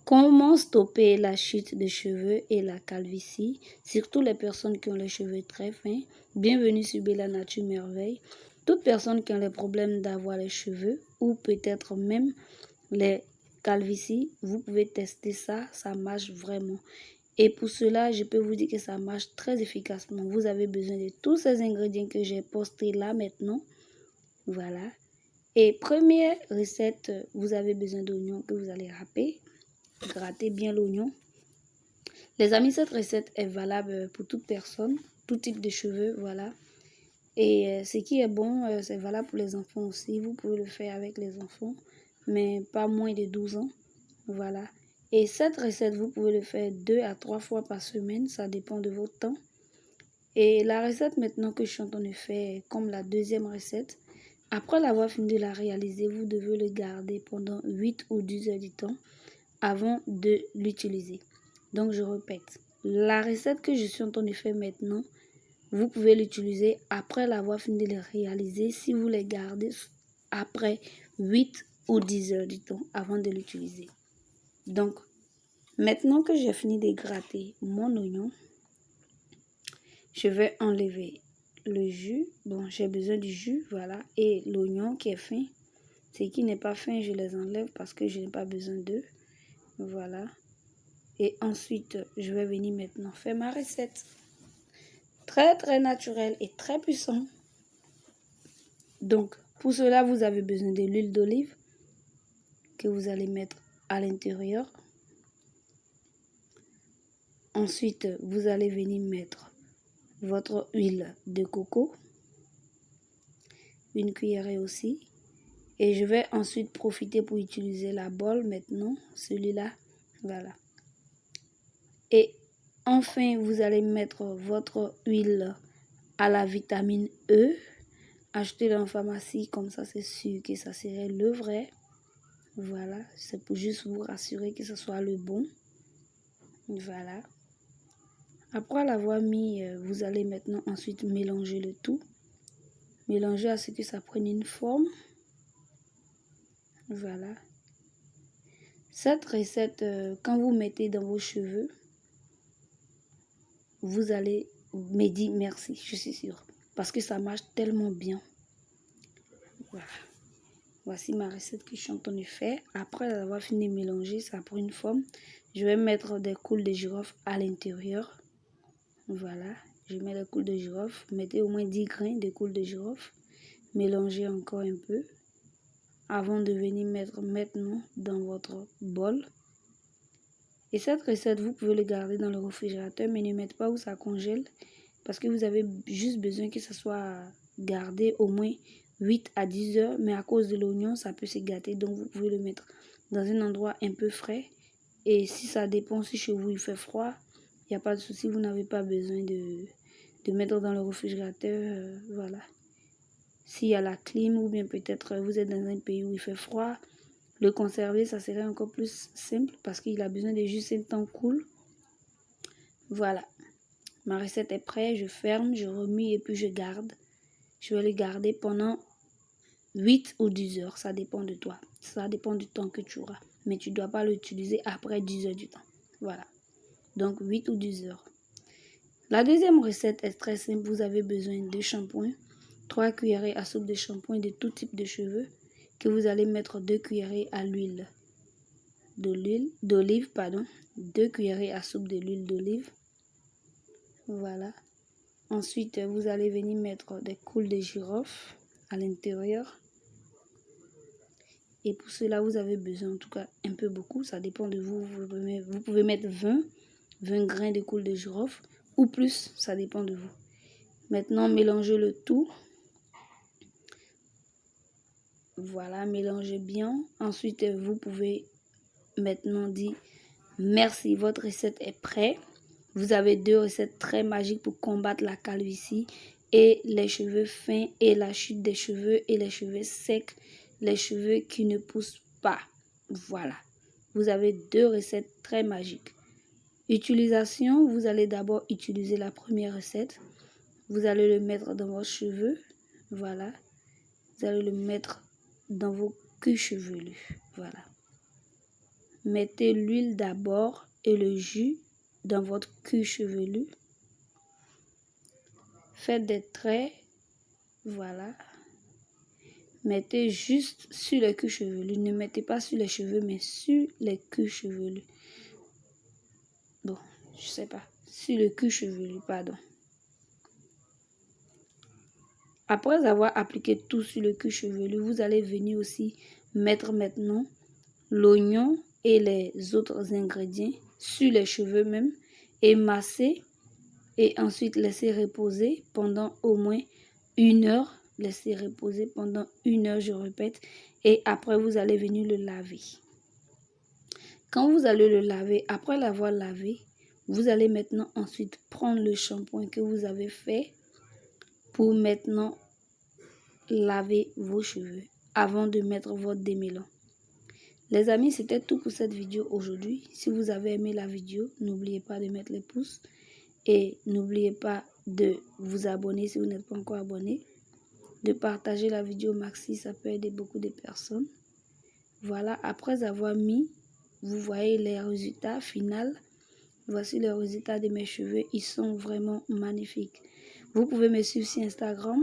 Comment stopper la chute de cheveux et la calvitie, surtout les personnes qui ont les cheveux très fins? Bienvenue sur Bella Nature Merveille. Toute personne qui a les problèmes d'avoir les cheveux ou peut-être même les calvities, vous pouvez tester ça, ça marche vraiment. Et pour cela, je peux vous dire que ça marche très efficacement. Vous avez besoin de tous ces ingrédients que j'ai postés là maintenant. Voilà. Et première recette, vous avez besoin d'oignons que vous allez râper. Grattez bien l'oignon. Les amis, cette recette est valable pour toute personne, tout type de cheveux, voilà. Et ce qui est bon, c'est valable pour les enfants aussi. Vous pouvez le faire avec les enfants, mais pas moins de 12 ans, voilà. Et cette recette, vous pouvez le faire 2 à 3 fois par semaine, ça dépend de votre temps. Et la recette maintenant que je suis en train de faire, comme la deuxième recette, après l'avoir fini de la réaliser, vous devez le garder pendant 8 ou 10 heures du temps avant de l'utiliser. Donc je répète, la recette que je suis en train de faire maintenant, vous pouvez l'utiliser après l'avoir fini de le réaliser si vous les gardez après 8 ou 10 heures du temps avant de l'utiliser. Donc maintenant que j'ai fini de gratter mon oignon, je vais enlever le jus. Bon, j'ai besoin du jus, voilà, et l'oignon qui est fin. Ce qui n'est pas fin, je les enlève parce que je n'ai pas besoin d'eux. Voilà. Et ensuite, je vais venir maintenant faire ma recette. Très naturelle et très puissante. Donc, pour cela, vous avez besoin de l'huile d'olive que vous allez mettre à l'intérieur. Ensuite, vous allez venir mettre votre huile de coco. Une cuillerée aussi. Et je vais ensuite profiter pour utiliser la bol maintenant. Celui-là, voilà. Et enfin, vous allez mettre votre huile à la vitamine E. Achetez dans la pharmacie, comme ça c'est sûr que ça serait le vrai. Voilà, c'est pour juste vous rassurer que ce soit le bon. Voilà. Après l'avoir mis, vous allez maintenant ensuite mélanger le tout. Mélanger à ce que ça prenne une forme. Voilà. Cette recette, quand vous mettez dans vos cheveux, vous allez me dire merci, je suis sûre. Parce que ça marche tellement bien. Voilà. Voici ma recette que je suis en train de faire. Après avoir fini de mélanger, ça prend une forme. Je vais mettre des coules de girofle à l'intérieur. Voilà. Je mets les coules de girofle. Mettez au moins 10 grains de coules de girofle. Mélangez encore un peu. Avant de venir mettre maintenant dans votre bol. Et cette recette, vous pouvez le garder dans le réfrigérateur, mais ne mettez pas où ça congèle. Parce que vous avez juste besoin que ça soit gardé au moins 8 à 10 heures. Mais à cause de l'oignon, ça peut se gâter. Donc vous pouvez le mettre dans un endroit un peu frais. Et si ça dépend, si chez vous il fait froid, il n'y a pas de souci. Vous n'avez pas besoin de mettre dans le réfrigérateur. Voilà. S'il y a la clim ou bien peut-être vous êtes dans un pays où il fait froid, le conserver, ça serait encore plus simple parce qu'il a besoin de juste un temps cool. Voilà. Ma recette est prête. Je ferme, je remue et puis je garde. Je vais le garder pendant 8 ou 10 heures. Ça dépend de toi. Ça dépend du temps que tu auras. Mais tu ne dois pas l'utiliser après 10 heures du temps. Voilà. Donc 8 ou 10 heures. La deuxième recette est très simple. Vous avez besoin de shampoing. 3 cuillerées à soupe de shampoing de tout type de cheveux. Que vous allez mettre 2 cuillerées à l'huile d'olive, pardon. 2 cuillerées à soupe de l'huile d'olive. Voilà. Ensuite, vous allez venir mettre des coules de girofle à l'intérieur. Et pour cela, vous avez besoin, en tout cas, un peu beaucoup. Ça dépend de vous. Vous pouvez mettre 20 grains de coules de girofle ou plus. Ça dépend de vous. Maintenant, mélangez le tout. Voilà, mélangez bien. Ensuite, vous pouvez maintenant dire merci, votre recette est prête. Vous avez 2 recettes très magiques pour combattre la calvitie et les cheveux fins et la chute des cheveux et les cheveux secs, les cheveux qui ne poussent pas. Voilà, vous avez 2 recettes très magiques. Utilisation, vous allez d'abord utiliser la première recette. Vous allez le mettre dans vos cheveux. Voilà, vous allez le mettre dans vos queues chevelues. Voilà. Mettez l'huile d'abord et le jus dans votre cuir chevelu. Faites des traits, voilà. Mettez juste sur le cuir chevelu. Ne mettez pas sur les cheveux, mais sur les cuirs chevelus. Bon, je sais pas. Sur le cuir chevelu, pardon. Après avoir appliqué tout sur le cuir chevelu, vous allez venir aussi mettre maintenant l'oignon et les autres ingrédients sur les cheveux même et masser et ensuite laisser reposer pendant au moins 1 heure. Laissez reposer pendant 1 heure, je répète, et après vous allez venir le laver. Quand vous allez le laver, après l'avoir lavé, vous allez maintenant ensuite prendre le shampoing que vous avez fait pour maintenant laver vos cheveux avant de mettre votre démêlant. Les amis, c'était tout pour cette vidéo aujourd'hui. Si vous avez aimé la vidéo, n'oubliez pas de mettre les pouces et n'oubliez pas de vous abonner si vous n'êtes pas encore abonné. De partager la vidéo maxi, ça peut aider beaucoup de personnes. Voilà, après avoir mis, vous voyez les résultats finaux. Voici les résultats de mes cheveux, ils sont vraiment magnifiques. Vous pouvez me suivre sur Instagram,